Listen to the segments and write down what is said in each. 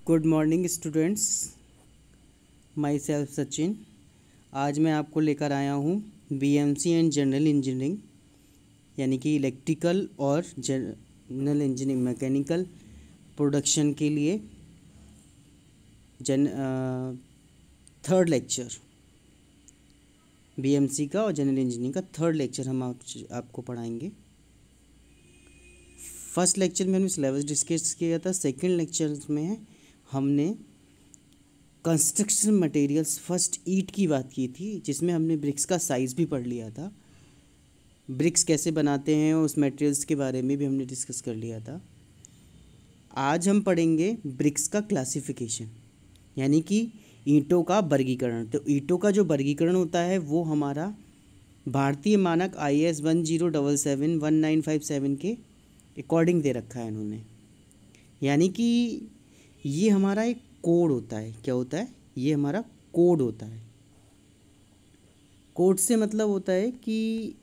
Good morning students, my self Sachin. आज मैं आपको लेकर आया हूँ बीएमसी एंड जनरल इंजीनियरिंग यानी कि इलेक्ट्रिकल और जनरल इंजीनियरिंग मैकेनिकल प्रोडक्शन के लिए थर्ड लेक्चर, बीएमसी का और जनरल इंजीनियरिंग का थर्ड लेक्चर हम आपको पढ़ाएंगे। फर्स्ट लेक्चर में हमने सिलेबस डिस्कस किया था। सेकंड लेक्चर में हमने कंस्ट्रक्शन मटेरियल्स फर्स्ट ईंट की बात की थी, जिसमें हमने ब्रिक्स का साइज़ भी पढ़ लिया था। ब्रिक्स कैसे बनाते हैं उस मटेरियल्स के बारे में भी हमने डिस्कस कर लिया था। आज हम पढ़ेंगे ब्रिक्स का क्लासिफिकेशन यानी कि ईंटों का वर्गीकरण। तो ईंटों का जो वर्गीकरण होता है वो हमारा भारतीय मानक IS 1077-1957 के अकॉर्डिंग दे रखा है इन्होंने। यानी कि ये हमारा एक कोड होता है। क्या होता है? ये हमारा कोड होता है। कोड से मतलब होता है कि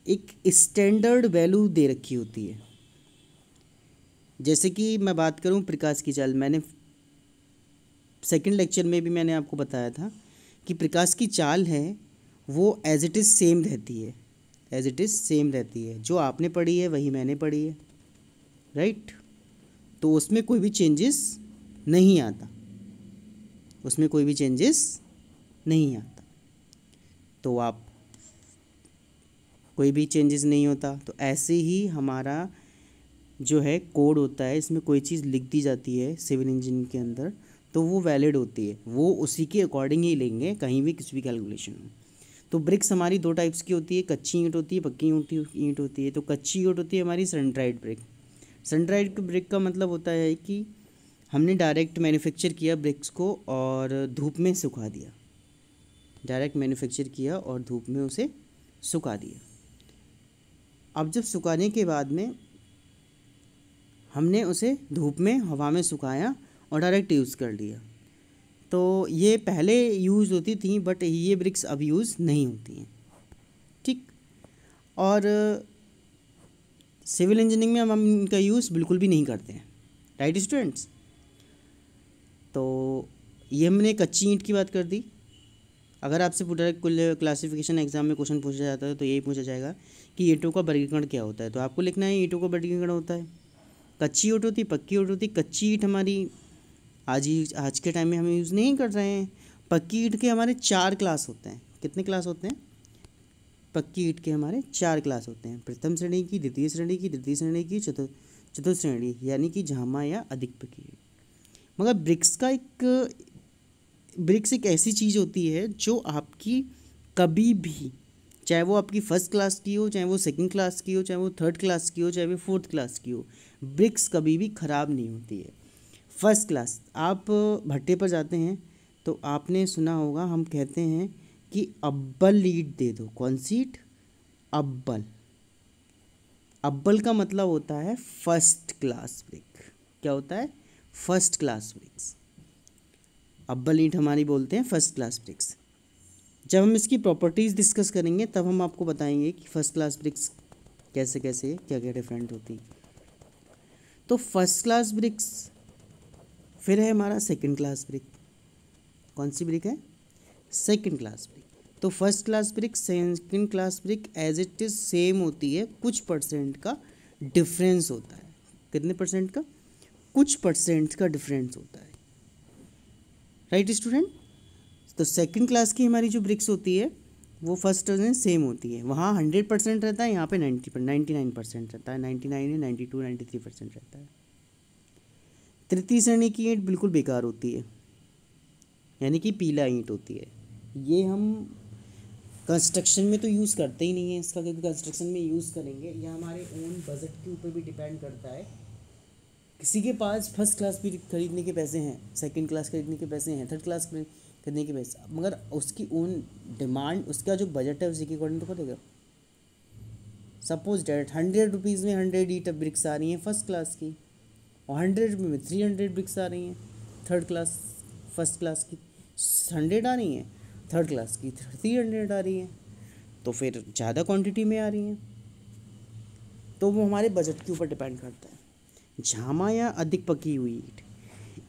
एक स्टैंडर्ड वैल्यू दे रखी होती है। जैसे कि मैं बात करूं प्रकाश की चाल, मैंने सेकंड लेक्चर में भी मैंने आपको बताया था कि प्रकाश की चाल है वो एज इट इज़ सेम रहती है। एज इट इज़ सेम रहती है। जो आपने पढ़ी है वही मैंने पढ़ी है, राइट? तो उसमें कोई भी चेंजेस नहीं आता। उसमें कोई भी चेंजेस नहीं आता। तो आप कोई भी चेंजेस नहीं होता। तो ऐसे ही हमारा जो है कोड होता है, इसमें कोई चीज़ लिख दी जाती है सिविल इंजीनियरिंग के अंदर तो वो वैलिड होती है। वो उसी के अकॉर्डिंग ही लेंगे कहीं भी किसी भी कैलकुलेशन में। तो ब्रिक्स हमारी दो टाइप्स की होती है, कच्ची ईंट होती है, पक्की ईंट होती है। तो कच्ची ईंट होती है हमारी sun dried brick. Sun dried brick का मतलब होता है कि हमने डायरेक्ट मैन्युफैक्चर किया ब्रिक्स को और धूप में सुखा दिया। डायरेक्ट मैन्युफैक्चर किया और धूप में उसे सुखा दिया। अब जब सुखाने के बाद में हमने उसे धूप में हवा में सुखाया और डायरेक्ट यूज़ कर लिया। तो ये पहले यूज़ होती थी बट ये ब्रिक्स अब यूज़ नहीं होती हैं, ठीक। और सिविल इंजीनियरिंग में हम इनका यूज़ बिल्कुल भी नहीं करते हैं, राइट स्टूडेंट्स? तो ये हमने कच्ची ईंट की बात कर दी। अगर आपसे पूरा कुल क्लासिफिकेशन एग्जाम में क्वेश्चन पूछा जाता है तो यही पूछा जाएगा कि ईंटों का वर्गीकरण क्या होता है। तो आपको लिखना है ईंटों का वर्गीकरण होता है कच्ची ईंट होती, पक्की ईंट होती। कच्ची ईंट हमारी आज के टाइम में हम यूज़ नहीं कर रहे हैं। पक्की ईंट के हमारे 4 क्लास होते हैं। कितने क्लास होते हैं? पक्की ईंट के हमारे 4 क्लास होते हैं। प्रथम श्रेणी की, द्वितीय श्रेणी की, तृतीय श्रेणी की, चतुर्थ श्रेणी यानी कि झामा या अधिक पक्की ईंट। मगर ब्रिक्स एक ऐसी चीज़ होती है जो आपकी कभी भी, चाहे वो आपकी फर्स्ट क्लास की हो, चाहे वो सेकंड क्लास की हो, चाहे वो थर्ड क्लास की हो, चाहे वो फोर्थ क्लास की हो, ब्रिक्स कभी भी ख़राब नहीं होती है। फर्स्ट क्लास, आप भट्टे पर जाते हैं तो आपने सुना होगा हम कहते हैं कि अब्बल ईंट दे दो। कौन सी ईंट? अब्बल। अब्बल का मतलब होता है फर्स्ट क्लास ब्रिक। क्या होता है? First class BRICS. अब्बल ईंट हमारी बोलते हैं फर्स्ट क्लास ब्रिक्स। जब हम इसकी प्रॉपर्टीज़ डिस्कस करेंगे तब हम आपको बताएंगे कि फर्स्ट क्लास ब्रिक्स कैसे कैसे क्या क्या डिफरेंट होती। तो फर्स्ट क्लास ब्रिक्स, फिर है हमारा सेकंड क्लास ब्रिक। कौन सी ब्रिक है? Second class brick. तो first class brick, second class brick as it is same होती है, कुछ परसेंट का डिफरेंस होता है। कितने परसेंट का? कुछ परसेंट का डिफरेंस होता है, राइट स्टूडेंट? तो सेकंड क्लास की हमारी जो ब्रिक्स होती है वो फर्स्ट में सेम होती है। वहाँ 100% रहता है, यहाँ पे 99% रहता है। 99 या 92, 93% रहता है। तृतीय श्रेणी की ईंट बिल्कुल बेकार होती है, यानी कि पीला ईंट होती है। ये हम कंस्ट्रक्शन में तो यूज़ करते ही नहीं है इसका, क्योंकि कंस्ट्रक्शन में यूज़ करेंगे यह हमारे ओन बजट के ऊपर भी डिपेंड करता है। किसी के पास फर्स्ट क्लास भी खरीदने के पैसे हैं, सेकंड क्लास खरीदने के पैसे हैं, थर्ड क्लास खरीदने के पैसे, मगर उसकी ओन डिमांड, उसका जो बजट है उसी के अकॉर्डिंग तो करेगा। सपोज डेट 100 रुपीज़ में 100 ईंट ब्रिक्स आ रही हैं फर्स्ट क्लास की, और 100 रुपये में 300 ब्रिक्स आ रही हैं थर्ड क्लास। फर्स्ट क्लास की 100 आ रही हैं, थर्ड क्लास की 300 आ रही हैं, तो फिर ज़्यादा क्वांटिटी में आ रही हैं। तो वो हमारे बजट के ऊपर डिपेंड करता है। झामा या अधिक पकी हुई ईंट,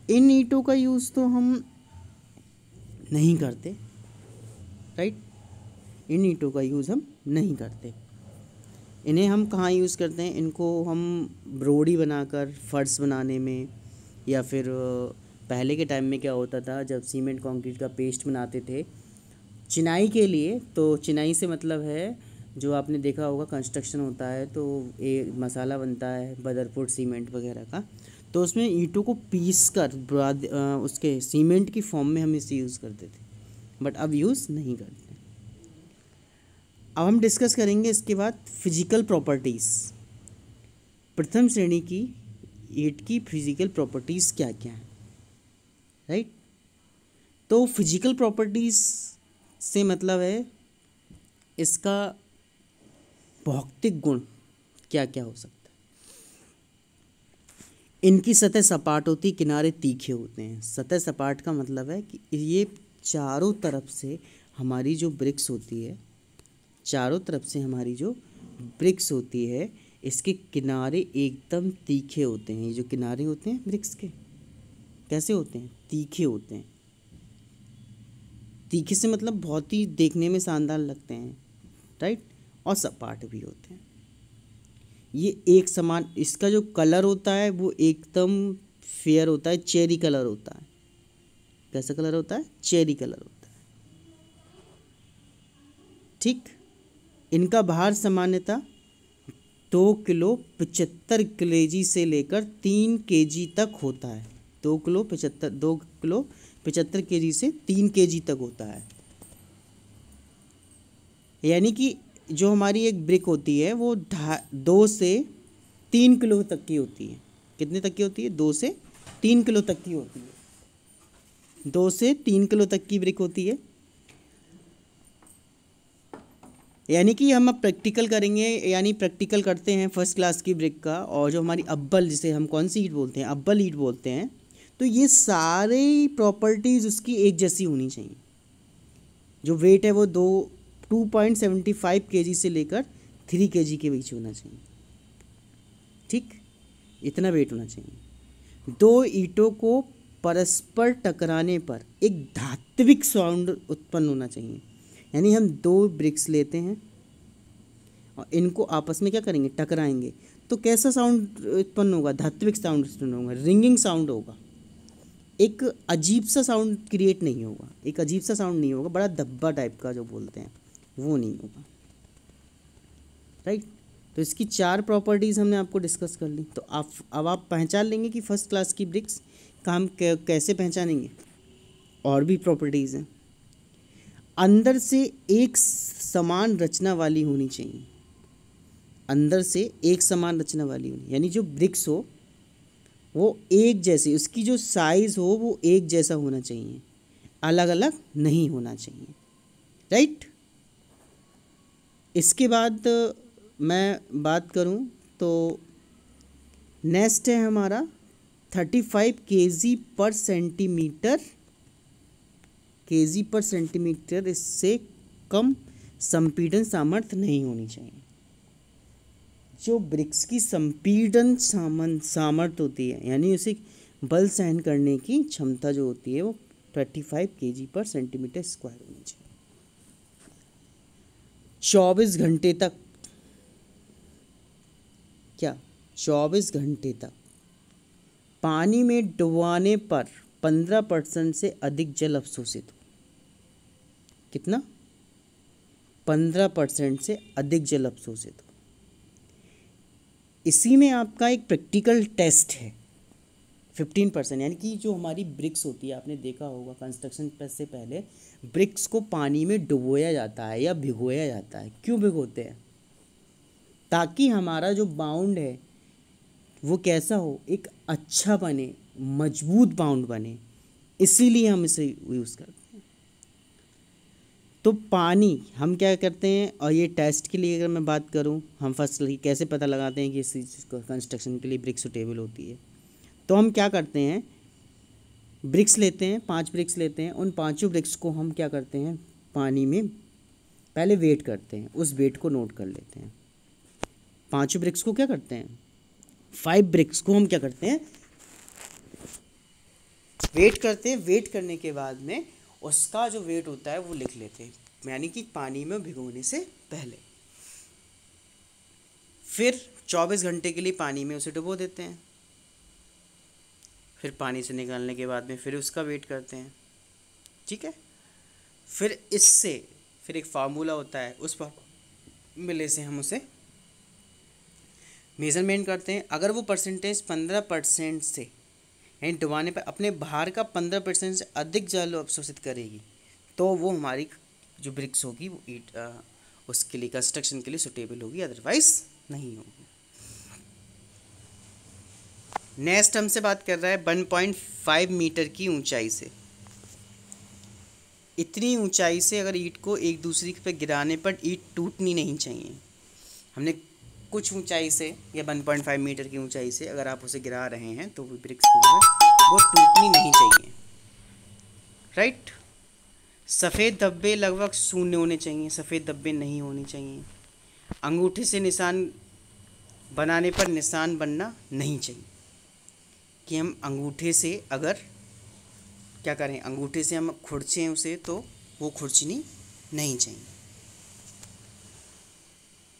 इन ईंटों का यूज़ तो हम नहीं करते, राइट। इन ईंटों का यूज़ हम नहीं करते। इन्हें हम कहाँ यूज़ करते हैं? इनको हम रोड़ी बनाकर फर्श बनाने में, या फिर पहले के टाइम में क्या होता था, जब सीमेंट कंक्रीट का पेस्ट बनाते थे चिनाई के लिए, तो चिनाई से मतलब है जो आपने देखा होगा कंस्ट्रक्शन होता है तो ये मसाला बनता है बदरपुर सीमेंट वगैरह का, तो उसमें ईंटों को पीस कर उसके सीमेंट की फॉर्म में हम इसे यूज़ करते थे, बट अब यूज़ नहीं करते। अब हम डिस्कस करेंगे इसके बाद फिजिकल प्रॉपर्टीज़। प्रथम श्रेणी की ईंट की फिजिकल प्रॉपर्टीज़ क्या क्या हैं, राइट। तो फिजिकल प्रॉपर्टीज़ से मतलब है इसका भौतिक गुण क्या क्या हो सकता है। इनकी सतह सपाट होती, किनारे तीखे होते हैं। सतह सपाट का मतलब है कि ये चारों तरफ से हमारी जो ब्रिक्स होती है, चारों तरफ से हमारी जो ब्रिक्स होती है, इसके किनारे एकदम तीखे होते हैं। ये जो किनारे होते हैं ब्रिक्स के कैसे होते हैं? तीखे होते हैं। तीखे से मतलब बहुत ही देखने में शानदार लगते हैं, राइट, और सपाट भी होते हैं। ये एक समान, इसका जो कलर होता है वो एकदम फेयर होता है, चेरी कलर होता है। कैसा कलर होता है? चेरी कलर होता है, ठीक। इनका भार सामान्यतः 2 किलो 75 केजी से लेकर 3 केजी तक होता है। 2 किलो 75 केजी से 3 केजी तक होता है। यानी कि जो हमारी एक ब्रिक होती है वो 2 से 3 किलो तक की होती है। कितने तक की होती है? 2 से 3 किलो तक की होती है। 2 से 3 किलो तक की ब्रिक होती है। यानी कि हम अब प्रैक्टिकल करेंगे, यानी प्रैक्टिकल करते हैं फर्स्ट क्लास की ब्रिक का, और जो हमारी अव्वल, जिसे हम कौन सी ईंट बोलते हैं? अव्वल ईंट बोलते हैं। तो ये सारे प्रॉपर्टीज़ उसकी एक जैसी होनी चाहिए। जो वेट है वो 2.75 केजी से लेकर 3 केजी के बीच होना चाहिए, ठीक। इतना वेट होना चाहिए। 2 ईंटों को परस्पर टकराने पर एक धात्विक साउंड उत्पन्न होना चाहिए। यानी हम 2 ब्रिक्स लेते हैं और इनको आपस में क्या करेंगे? टकराएंगे, तो कैसा साउंड उत्पन्न होगा? धात्विक साउंड उत्पन्न होगा, रिंगिंग साउंड होगा। एक अजीब सा साउंड क्रिएट नहीं होगा, एक अजीब सा साउंड नहीं होगा, बड़ा धब्बा टाइप का जो बोलते हैं वो नहीं होगा, राइट। तो इसकी 4 प्रॉपर्टीज़ हमने आपको डिस्कस कर ली। तो अब आप पहचान लेंगे कि फर्स्ट क्लास की ब्रिक्स का हम कैसे पहचानेंगे। और भी प्रॉपर्टीज़ हैं। अंदर से एक समान रचना वाली होनी चाहिए। अंदर से एक समान रचना वाली होनी, यानी जो ब्रिक्स हो वो एक जैसी, उसकी जो साइज़ हो वो एक जैसा होना चाहिए, अलग अलग नहीं होना चाहिए, राइट। इसके बाद मैं बात करूं तो नेक्स्ट है हमारा 35 केजी पर सेंटीमीटर, इससे कम संपीड़न सामर्थ्य नहीं होनी चाहिए। जो ब्रिक्स की संपीड़न सामर्थ्य होती है, यानी उसे बल सहन करने की क्षमता जो होती है वो 35 केजी पर सेंटीमीटर स्क्वायर होनी चाहिए। 24 घंटे तक, क्या 24 घंटे तक पानी में डुबाने पर 15% से अधिक जल अवशोषित हो। कितना? 15% से अधिक जल अवशोषित हो। इसी में आपका एक प्रैक्टिकल टेस्ट है 15%, यानी कि जो हमारी ब्रिक्स होती है, आपने देखा होगा कंस्ट्रक्शन से पहले ब्रिक्स को पानी में डुबोया जाता है या भिगोया जाता है। क्यों भिगोते हैं? ताकि हमारा जो बाउंड है वो कैसा हो? एक अच्छा बने, मजबूत बाउंड बने, इसीलिए हम इसे यूज़ करते हैं। तो पानी हम क्या करते हैं, और ये टेस्ट के लिए अगर मैं बात करूं, हम फर्स्ट कैसे पता लगाते हैं कि इस कंस्ट्रक्शन के लिए ब्रिक सूटेबल होती है। तो हम क्या करते हैं, ब्रिक्स लेते हैं, 5 ब्रिक्स लेते हैं। उन 5 ब्रिक्स को हम क्या करते हैं, पानी में पहले वेट करते हैं, उस वेट को नोट कर लेते हैं। 5 ब्रिक्स को क्या करते हैं, 5 ब्रिक्स को हम क्या करते हैं, वेट करते हैं। वेट करने के बाद में उसका जो वेट होता है वो लिख लेते हैं, यानी कि पानी में भिगोने से पहले। फिर 24 घंटे के लिए पानी में उसे डुबो देते हैं। फिर पानी से निकालने के बाद में फिर उसका वेट करते हैं, ठीक है। फिर इससे फिर एक फार्मूला होता है, उस फार्मूले से हम उसे मेज़रमेंट करते हैं। अगर वो परसेंटेज 15% से, यानी डुबाने पर अपने बाहर का 15% से अधिक जल अवशोषित करेगी, तो वो हमारी जो ब्रिक्स होगी वो ईट उसके लिए कंस्ट्रक्शन के लिए सुटेबल होगी, अदरवाइज नहीं होगी। नेक्स्ट हमसे बात कर रहा है 1.5 मीटर की ऊंचाई से। इतनी ऊंचाई से अगर ईंट को एक दूसरे पे गिराने पर ईंट टूटनी नहीं चाहिए। हमने कुछ ऊंचाई से या 1.5 मीटर की ऊंचाई से अगर आप उसे गिरा रहे हैं तो वो ब्रिक्स वो टूटनी नहीं चाहिए, राइट। सफ़ेद धब्बे लगभग शून्य होने चाहिए, सफ़ेद धब्बे नहीं होने चाहिए। अंगूठे से निशान बनाने पर निशान बनना नहीं चाहिए, कि हम अंगूठे से अगर क्या करें, अंगूठे से हम खुरचें उसे तो वो खुरचनी नहीं चाहिए।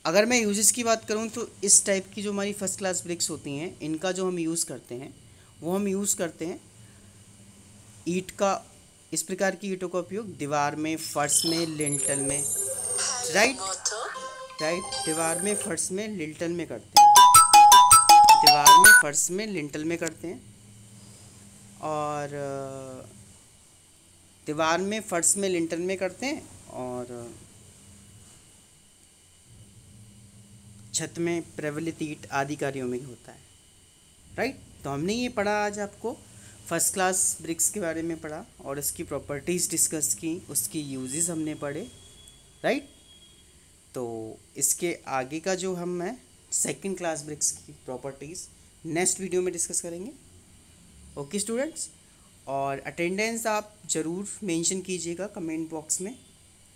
अगर मैं यूजेस की बात करूं तो इस टाइप की जो हमारी फर्स्ट क्लास ब्रिक्स होती हैं, इनका जो हम यूज़ करते हैं वो हम यूज़ करते हैं ईंट का, इस प्रकार की ईंटों का उपयोग दीवार में, फर्श में, लिंटल में, राइट, दीवार में, फर्श में, लिंटल में करते हैं। दीवार में, फर्श में, लिंटल में करते हैं। और दीवार में, फर्श में, लिंटल में करते हैं, और छत में प्रबलित ईंट आदि कार्यों में होता है, राइट। तो हमने ये पढ़ा, आज आपको फर्स्ट क्लास ब्रिक्स के बारे में पढ़ा और इसकी प्रॉपर्टीज़ डिस्कस की, उसकी यूजेस हमने पढ़े, राइट। तो इसके आगे का जो हम है सेकंड क्लास ब्रिक्स की प्रॉपर्टीज़ नेक्स्ट वीडियो में डिस्कस करेंगे। ओके स्टूडेंट्स, और अटेंडेंस आप ज़रूर मेंशन कीजिएगा कमेंट बॉक्स में,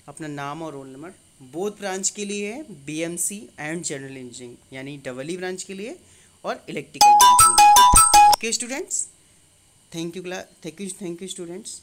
अपना नाम और रोल नंबर। बोथ ब्रांच के लिए है, बीएमसी एंड जनरल इंजीनियरिंग, यानी डबल ब्रांच के लिए और इलेक्ट्रिकल ब्रांच के लिए। Okay students, thank you students.